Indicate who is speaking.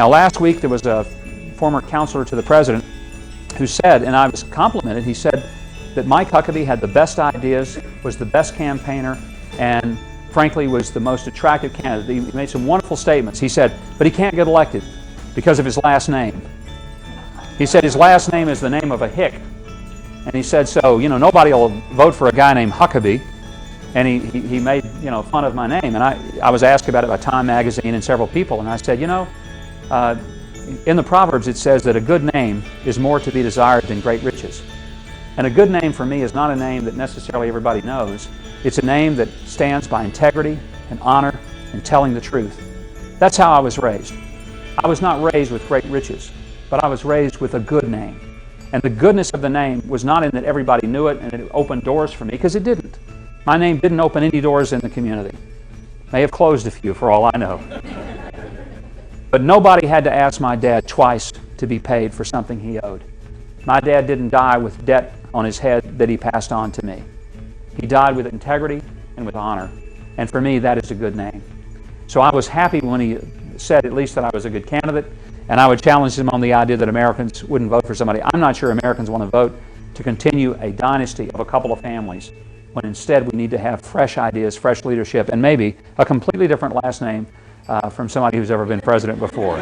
Speaker 1: Now last week there was a former counselor to the president who said, and I was complimented, he said that Mike Huckabee had the best ideas, was the best campaigner, and frankly was the most attractive candidate. He made some wonderful statements. He said, but he can't get elected because of his last name. He said his last name is the name of a hick. And he said, so, nobody will vote for a guy named Huckabee. And he made, fun of my name. And I was asked about it by Time magazine and several people. And I said, in the Proverbs it says that a good name is more to be desired than great riches. And a good name for me is not a name that necessarily everybody knows. It's a name that stands by integrity and honor and telling the truth. That's how I was raised. I was not raised with great riches, but I was raised with a good name. And the goodness of the name was not in that everybody knew it and it opened doors for me, because it didn't. My name didn't open any doors in the community. May have closed a few for all I know. But nobody had to ask my dad twice to be paid for something he owed. My dad didn't die with debt on his head that he passed on to me. He died with integrity and with honor. And for me, that is a good name. So I was happy when he said at least that I was a good candidate, and I would challenge him on the idea that Americans wouldn't vote for somebody. I'm not sure Americans want to vote to continue a dynasty of a couple of families, when instead we need to have fresh ideas, fresh leadership, and maybe a completely different last name from somebody who's ever been president before.